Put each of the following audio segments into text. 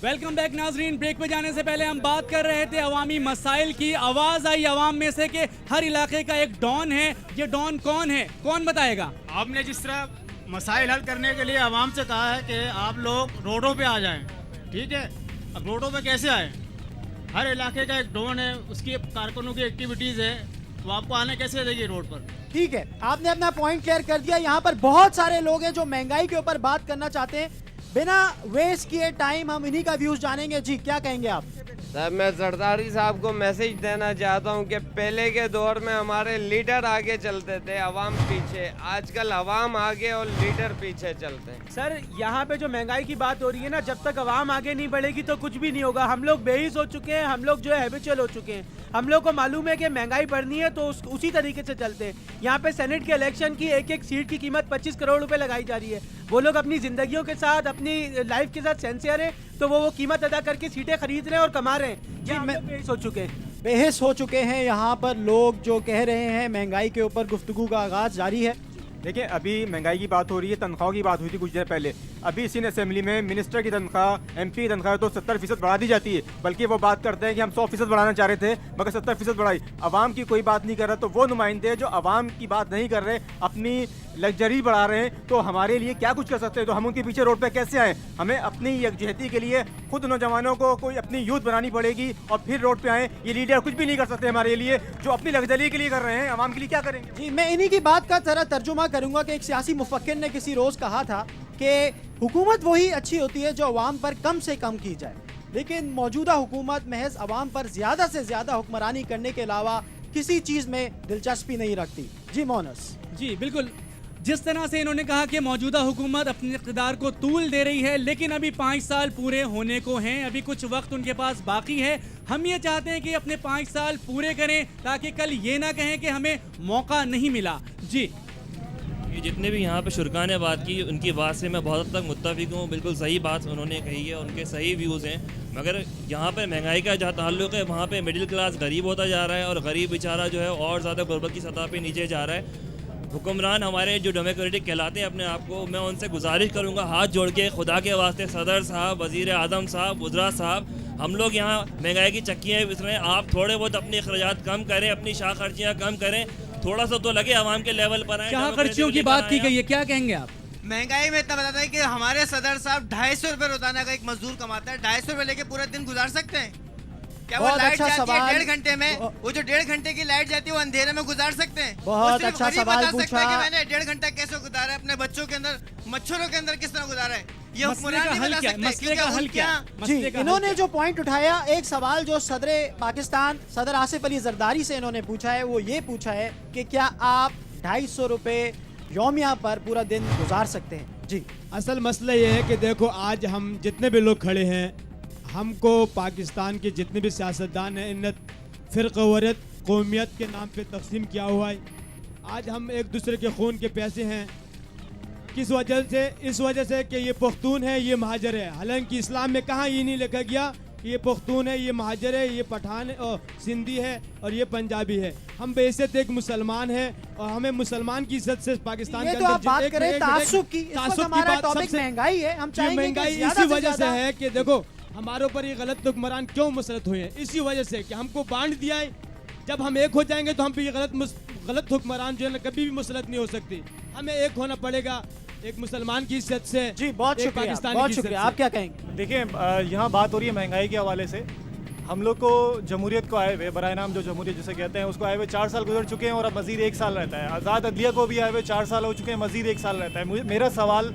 Welcome back नाजरीन। Break पे जाने से पहले हम बात कर रहे थे अवामी मसाइल की। आवाज़ आई अवाम में से कि हर इलाके का एक डॉन है। ये डॉन कौन है, कौन बताएगा? आपने जिस तरह मसाइल हल करने के लिए आवाम से कहा है कि आप लोग रोडों पे आ जाएं, ठीक है। अब रोडों पे कैसे आए? हर इलाके का एक डॉन है, उसकी कारकुनों की एक्टिविटीज़ है, वो आपको आने कैसे देगी रोड पर? ठीक है, आपने अपना पॉइंट क्लियर कर दिया। यहाँ पर बहुत सारे लोग हैं जो महंगाई के ऊपर बात करना चाहते हैं। बिना वेस्ट किए टाइम हम इन्हीं का व्यूज जानेंगे। जी, क्या कहेंगे आप? सर, मैं जरदारी साहब को मैसेज देना चाहता हूं कि पहले के दौर में हमारे लीडर आगे चलते थे, अवाम पीछे। आजकल अवाम आगे और लीडर पीछे चलते हैं। सर, यहाँ पे जो महंगाई की बात हो रही है ना, जब तक अवाम आगे नहीं बढ़ेगी तो कुछ भी नहीं होगा। हम लोग बेहिस हो चुके हैं, हम लोग जो है हैबिचुअल हो चुके हैं। हम लोग को मालूम है कि महंगाई बढ़नी है तो उसी तरीके से चलते हैं। यहाँ पे सेनेट के इलेक्शन की एक एक सीट की कीमत 25 करोड़ रुपए लगाई जा रही है। वो लोग अपनी जिंदगियों के साथ, अपनी लाइफ के साथ सिंसियर है, तो वो कीमत अदा करके सीटें खरीद रहे हैं और कमा रहे हैं। जी, हम लोग बेहिस हो चुके हैं। बेहिस हो चुके हैं। यहाँ पर लोग जो कह रहे हैं महंगाई के ऊपर गुफ्तगू का आगाज जारी है। देखिए, अभी महंगाई की बात हो रही है, तनख्वाह की बात हुई थी कुछ देर पहले। अभी इसी असेंबली में मिनिस्टर की तनख्वाह, एमपी की तनख्वाह तो 70% बढ़ा दी जाती है, बल्कि वो बात करते हैं कि हम 100% बढ़ाना चाह रहे थे मगर 70% बढ़ाई। आवाम की कोई बात नहीं कर रहा, तो वो नुमाइंदे जो आवाम की बात नहीं कर रहे, अपनी लग्जरी बढ़ा रहे हैं, तो हमारे लिए क्या कुछ कर सकते हैं? तो हम उनके पीछे रोड पे कैसे आए? हमें अपनी यकजहती के लिए खुद नौजवानों को कोई अपनी यूथ बनानी पड़ेगी और फिर रोड पे आए। ये लीडर कुछ भी नहीं कर सकते हमारे लिए, जो अपनी लग्जरी के लिए कर रहे हैं, आवाम के लिए क्या करेंगे? जी, मैं इन्हीं की बात का जरा तर्जुमा करूंगा कि एक सियासी मुफक्किर ने किसी रोज कहा था कि हुकूमत वही अच्छी होती है जो अवाम पर कम से कम की जाए, लेकिन मौजूदा हुकूमत महज अवाम पर ज्यादा से ज्यादा हुक्मरानी करने के अलावा किसी चीज में दिलचस्पी नहीं रखती। जी मोनस। जी बिल्कुल, जिस तरह से इन्होंने कहा कि मौजूदा हुकूमत अपने इक़्तिदार को तूल दे रही है, लेकिन अभी 5 साल पूरे होने को हैं, अभी कुछ वक्त उनके पास बाकी है। हम ये चाहते हैं कि अपने 5 साल पूरे करें ताकि कल ये ना कहें कि हमें मौका नहीं मिला। जी, ये जितने भी यहाँ पे शुरका ने बात की, उनकी बात से मैं बहुत हद तक मुत्तफिक हूँ। बिल्कुल सही बात उन्होंने कही है, उनके सही व्यूज़ हैं। मगर यहाँ पे महंगाई का जहाँ ताल्लुक है, वहाँ पे मिडिल क्लास गरीब होता जा रहा है और गरीब बेचारा जो है और ज़्यादा गुर्बत की सतह पे नीचे जा रहा है। हुक्मरान हमारे जो डेमोक्रेटिक कहलाते हैं अपने आप को, मैं उनसे गुजारिश करूँगा हाथ जोड़ के, खुदा के वास्ते, सदर साहब, वज़ीर आज़म साहब, वज़रा साहब, हम लोग यहाँ महंगाई की चक्कियाँ बिस रहे हैं। आप थोड़े बहुत अपने अखराजात कम करें, अपनी शाह खर्चियाँ कम करें, थोड़ा सा तो लगे आवाम के लेवल पर आए। शाह खर्चियों की बात की गई है, क्या कहेंगे आप? महंगाई में इतना बताता है कि हमारे सदर साहब 250 रुपए रोजाना का एक मजदूर कमाता है। 250 रुपए लेके पूरा दिन गुजार सकते हैं क्या? वो लाइट अच्छा जाती है सवाल। 1.5 घंटे में, वो जो 1.5 घंटे की लाइट जाती है वो अंधेरे में गुजार सकते हैं? बहुत वो सिर्फ अच्छा गरीब सवाल बता सकता है पूछा। कि मैंने 1.5 घंटा कैसे गुजारा है, अपने बच्चों के अंदर, मच्छरों के अंदर किस तरह गुजारा है। ये मसले हुक्मरान का नहीं हल बता क्या? सकते, मसले का हल क्या? जी, मसले का हल इन्होंने क्या? जो पॉइंट उठाया, एक सवाल जो सदर पाकिस्तान सदर आसिफ अली जरदारी से इन्होंने पूछा है, वो ये पूछा है कि क्या आप 250 रुपए यौमिया पर पूरा दिन गुजार सकते हैं? जी, असल मसला ये है कि देखो, आज हम जितने भी लोग खड़े हैं, हमको पाकिस्तान के जितने भी सियासतदान हैं, इन फ़िरक़वरियत, कौमियत के नाम पे तकसीम किया हुआ है। आज हम एक दूसरे के खून के प्यासे हैं। किस वजह से? इस वजह से कि ये पख्तून है, ये महाजर है। हालांकि इस्लाम में कहाँ ये नहीं लिखा गया कि ये पख्तून है, ये महाजर है, ये पठान है और सिंधी है और ये पंजाबी है। हम बेइज्जत एक मुसलमान हैं और हमें मुसलमान की इज्जत से पाकिस्तान ये के तो आप बात एक करें मिनट, तासुब की। इस वक्त हमारा टॉपिक सबसे- महंगाई है। हम ये चाहेंगे कि महंगाई ज्यादा इसी से वजह से ज्यादा- है कि देखो, हमारे ऊपर ये गलत हुक्मरान क्यों मुसलत हुए हैं? इसी वजह से कि हमको बांट दिया है। जब हम एक हो जाएंगे तो हम पे ये गलत हुक्मरान जो है ना कभी भी मुसलत नहीं हो सकती। हमें एक होना पड़ेगा, एक मुसलमान की इज्जत से। जी, बहुत एक शुक्रिया, पाकिस्तानी बहुत की इज्जत शुक्रिया। से। आप क्या कहेंगे? देखिए, यहाँ बात हो रही है महंगाई के हवाले से। हम लोग को जमहूरियत को आए हुए, बराए नाम जो जमहूरियत जिसे कहते हैं, उसको आए हुए 4 साल गुजर चुके हैं और अब मज़ीद 1 साल रहता है। आज़ाद अदलिया को भी आए हुए 4 साल हो चुके हैं, मज़ीद 1 साल रहता है। मेरा सवाल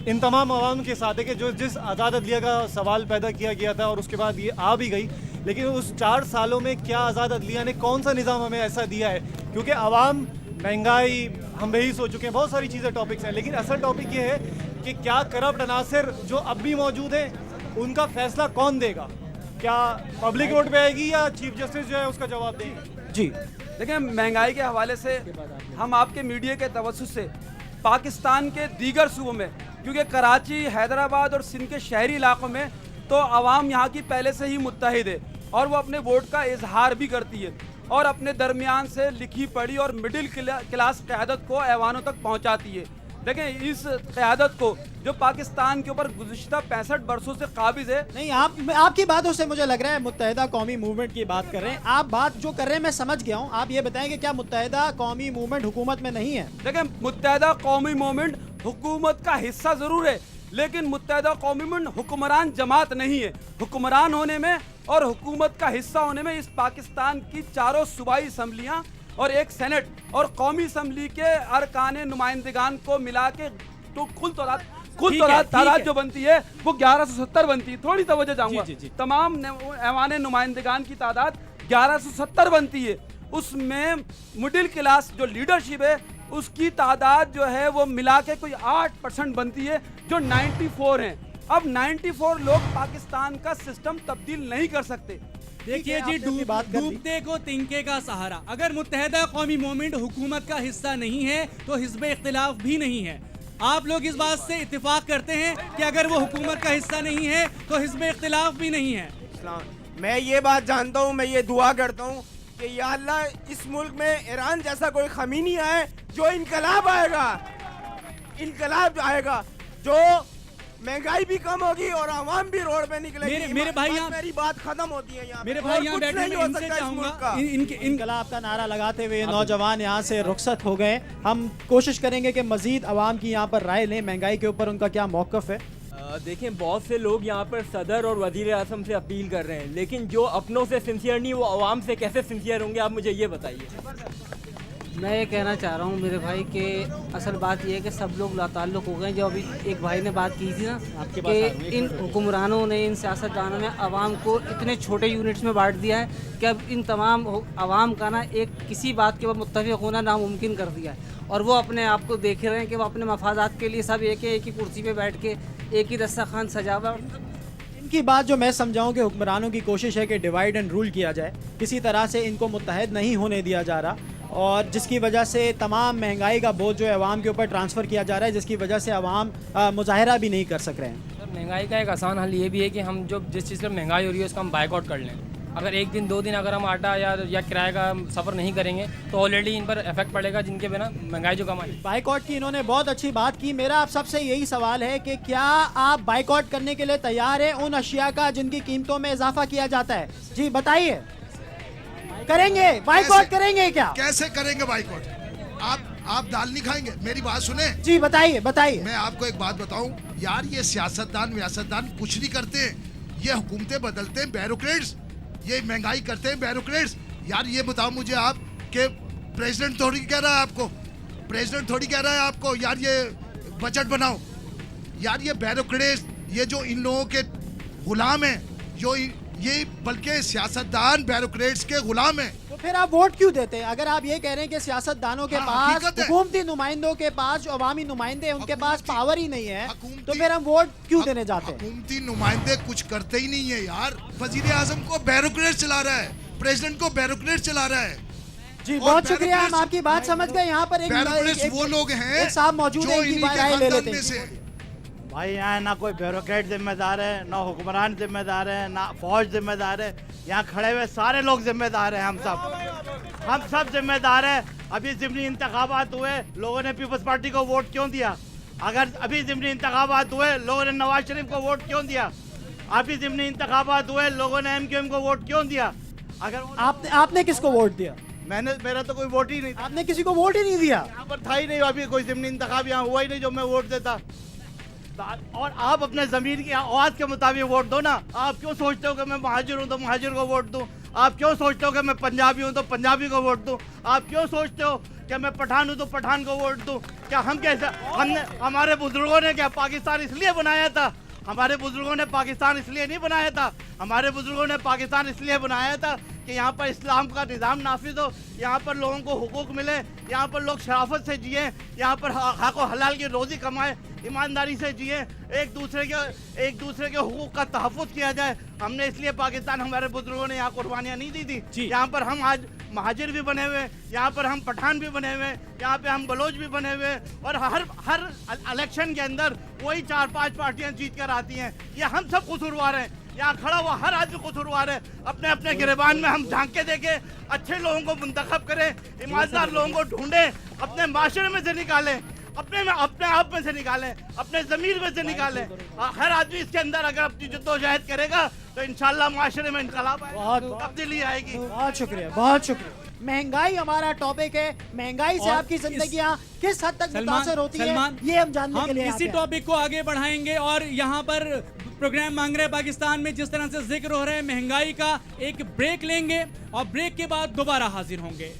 इन तमाम अवाम के साथ है कि जो जिस आज़ाद अदलिया का सवाल पैदा किया गया था और उसके बाद ये आ भी गई, लेकिन उस 4 सालों में क्या आज़ाद अदलिया ने कौन सा निज़ाम हमें ऐसा दिया है? क्योंकि अवाम, महंगाई, हम बेहिस हो चुके हैं, बहुत सारी चीज़ें टॉपिक्स हैं, लेकिन असल टॉपिक ये है कि क्या करप्ट अनासर जो अब भी मौजूद हैं उनका फैसला कौन देगा? क्या पब्लिक रोड पे आएगी या चीफ जस्टिस जो है उसका जवाब देगा? जी, देखिए, महंगाई के हवाले से हम आपके मीडिया के तवज्जुह से पाकिस्तान के दीगर सूबों में, क्योंकि कराची, हैदराबाद और सिंध के शहरी इलाकों में तो आवाम यहाँ की पहले से ही मुत्तहिद है और वो अपने वोट का इजहार भी करती है और अपने दरमियान से लिखी पढ़ी और मिडिल क्लास क़यादत को ऐवानों तक पहुँचाती है। देखें इस क़यादत को जो पाकिस्तान के ऊपर गुज़िश्ता 65 बरसों से काबिज़ है। नहीं, आपकी बातों से मुझे लग रहा है मुत्तहिदा कौमी मूवमेंट की बात कर रहे हैं आप। बात जो कर रहे हैं मैं समझ गया हूँ। आप ये बताएं कि क्या मुत्तहिदा कौमी मूवमेंट हुकूमत में नहीं है? देखें मुत्तहिदा कौमी मूवमेंट हुकूमत का हिस्सा ज़रूर है, लेकिन मुत्तहिदा कौमी मूवमेंट हुक्मरान जमात नहीं है। हुक्मरान होने में और हुकूमत का हिस्सा होने में इस पाकिस्तान की चारों सूबाई असम्बलियाँ और एक सेनेट और कौमी असम्बली के अरकान नुमाइंदगान को मिला के तो कुल तादाद जो बनती है वो 1170 बनती है। थोड़ी तवज्जो चाहूँगा, तमाम ऐवान नुमाइंदगान की तादाद 1170 बनती है। उसमें मिडिल क्लास जो लीडरशिप है उसकी तादाद जो है वो मिला के कोई 8% बनती है, जो 94 हैं। अब 94 लोग पाकिस्तान का सिस्टम तब्दील नहीं कर सकते। देखिए जी, डूबते को तिनके का सहारा। अगर मुत्तहिदा कौमी मूवमेंट हुकूमत का हिस्सा नहीं है तो हिज़्ब इख्तिलाफ भी नहीं है। आप लोग इस बात से इत्तेफाक करते हैं कि अगर वो हुकूमत का हिस्सा नहीं है तो हिज़्ब इख्तिलाफ भी नहीं है? मैं ये बात जानता हूँ, मैं ये दुआ करता हूँ कि या अल्लाह इस मुल्क में ईरान जैसा कोई खमीनी आए जो इनकलाब आएगा, जो महंगाई भी कम होगी और आवाम भी रोड पे निकलेगी। मेरे भाई यहाँ, मेरी बात खत्म होती है यहाँ। मेरे भाई यहाँ बैठे हैं, इनसे चाहूंगा इनकलाब का नारा लगाते हुए नौजवान यहाँ से रुखसत हो गए। हम कोशिश करेंगे कि मजीद आवाम की यहाँ पर राय लें, महंगाई के ऊपर उनका क्या मौक़िफ़ है। देखें, बहुत से लोग यहाँ पर सदर और वज़ीर आज़म से अपील कर रहे हैं, लेकिन जो अपनों से सिंसियर नहीं वो आवाम से कैसे सिंसियर होंगे, आप मुझे ये बताइए। मैं ये कहना चाह रहा हूँ मेरे भाई कि असल बात ये है कि सब लोग लाताल्लुक़ हो गए। जो अभी एक भाई ने बात की थी ना कि इन हुक्मरानों ने, इन सियासतदानों ने आवाम को इतने छोटे यूनिट्स में बांट दिया है कि अब इन तमाम आवाम का ना एक किसी बात के ऊपर मुत्तफ़िक़ होना नामुमकिन कर दिया है। और वो अपने आप को देख रहे हैं कि वो अपने मफादात के लिए सब एक ही कुर्सी पर बैठ के एक ही दस्तरखान सजावा। इनकी बात जो मैं समझाऊं कि हुक्मरानों की कोशिश है कि डिवाइड एंड रूल किया जाए, किसी तरह से इनको मुत्तहद नहीं होने दिया जा रहा, और जिसकी वजह से तमाम महंगाई का बोझ जो है अवाम के ऊपर ट्रांसफ़र किया जा रहा है, जिसकी वजह से अवाम मुजाहरा भी नहीं कर सक रहे हैं। महंगाई का एक आसान हल ये भी है कि हम जो जिस चीज़ पर महंगाई हो रही है उसका हम बाइकआउट कर लें। अगर एक दिन 2 दिन अगर हम आटा या किराए का सफ़र नहीं करेंगे तो ऑलरेडी इन पर इफेक्ट पड़ेगा, जिनके बिना महंगाई जो कमाई। बाइकआउट की इन्होंने बहुत अच्छी बात की। मेरा आप सबसे यही सवाल है कि क्या आप बाइकआउट करने के लिए तैयार हैं उन अशिया का जिनकी कीमतों में इजाफा किया जाता है? जी बताइए, करेंगे बाइकआउट? करेंगे क्या? कैसे करेंगे बाइकआउट? आप दाल नहीं खाएंगे? मेरी बात सुने। जी बताइए। मैं आपको एक बात बताऊं यार, ये सियासतदान कुछ नहीं करते, ये हुकूमतें बदलते हैं ब्यूरोक्रेट्स, ये महंगाई करते हैं ब्यूरोक्रेट्स। यार ये बताओ मुझे आप कि प्रेसिडेंट थोड़ी कह रहा है आपको यार ये बजट बनाओ। यार ये ब्यूरोक्रेट्स, ये जो इन लोगों के गुलाम हैं, जो ये बल्कि सियासतदान ब्यूरोक्रेट्स के गुलाम हैं। तो फिर आप वोट क्यों देते हैं? अगर आप ये कह रहे हैं कि सियासतदानों के पास, हुकूमती नुमाइंदों के पास, जो अवामी नुमाइंदे हैं उनके पास पावर ही नहीं है, तो फिर हम वोट क्यों देने जाते हैं? हुकूमती नुमाइंदे कुछ करते ही नहीं है यार। वजीर आजम को ब्यूरोक्रेट चला रहा है, प्रेसिडेंट को ब्यूरोक्रेट चला रहा है। जी बहुत शुक्रिया, हम आपकी बात समझ गए। यहाँ पर एक वो लोग हैं साहब मौजूद है, इनकी राय ले लेते हैं। भाई यहाँ ना कोई ब्यूरोक्रेट जिम्मेदार है, ना हुक्मरान जिम्मेदार है, ना फौज जिम्मेदार है। यहाँ खड़े हुए सारे लोग जिम्मेदार हैं। हम सब जिम्मेदार हैं। अभी ज़िमनी इंतखाबात हुए, लोगों ने पीपल्स पार्टी को वोट क्यों दिया? अगर अभी ज़िमनी इंतखाबात हुए, लोगों ने नवाज शरीफ को वोट क्यों दिया? अभी ज़िमनी इंतखाबात हुए, लोगों ने MQM को वोट क्यों दिया? अगर आपने किसको वोट दिया? मेरा तो कोई वोट ही नहीं। आपने किसी को वोट ही नहीं दिया? यहाँ पर था ही नहीं, अभी कोई ज़िमनी इंतखाब यहाँ हुआ ही नहीं जो मैं वोट देता। और आप अपने ज़मीन की आवाज़ के मुताबिक वोट दो ना। आप क्यों सोचते हो कि मैं महाजिर हूँ तो महाजिर को वोट दूँ? आप क्यों सोचते हो कि मैं पंजाबी हूँ तो पंजाबी को वोट दूँ? आप क्यों सोचते हो कि मैं पठान हूँ तो पठान को वोट दूँ? क्या हम कैसे, हमारे बुजुर्गों ने क्या पाकिस्तान इसलिए बनाया था? हमारे बुजुर्गों ने पाकिस्तान इसलिए नहीं बनाया था। हमारे बुजुर्गों ने पाकिस्तान इसलिए बनाया था कि यहाँ पर इस्लाम का निज़ाम नाफिज हो, यहाँ पर लोगों को हुकूक मिले, यहाँ पर लोग शराफत से जिए, यहाँ पर हक व हलाल की रोज़ी कमाए, ईमानदारी से जिए, एक दूसरे के हुकूक का तहफ़्फ़ुज़ किया जाए। हमने इसलिए पाकिस्तान, हमारे बुजुर्गों ने यहाँ कुर्बानियाँ नहीं दी थी। यहाँ पर हम आज महाजिर भी बने हुए, यहाँ पर हम पठान भी बने हुए, यहाँ पे हम बलोच भी बने हुए, और हर इलेक्शन के अंदर वही 4-5 पार्टियाँ जीत कर आती हैं। ये हम सब कसूरवार हैं। यहाँ खड़ा हुआ हर आदमी कसूरवार है। अपने अपने गिरबान में हम झांक के देखें, अच्छे लोगों को मुंतखब करें, ईमानदार लोगों को ढूंढें, अपने माशरे में से निकालें। अपने आप में से निकालें, अपने ज़मीर में से निकालें। हर आदमी इसके अंदर अगर अपनी जद्दोजहद करेगा तो इंशाल्लाह माशरे में इनकलाब आएगा, तब्दीली आएगी। बहुत शुक्रिया, बहुत शुक्रिया। महंगाई हमारा टॉपिक है। महंगाई से आपकी जिंदगियां किस हद तक मुतासर होती है, ये हम जानने के लिए इसी टॉपिक को आगे बढ़ाएंगे। और यहाँ पर प्रोग्राम मांग रहे पाकिस्तान में जिस तरह से जिक्र हो रहा है महंगाई का, एक ब्रेक लेंगे और ब्रेक के बाद दोबारा हाजिर होंगे।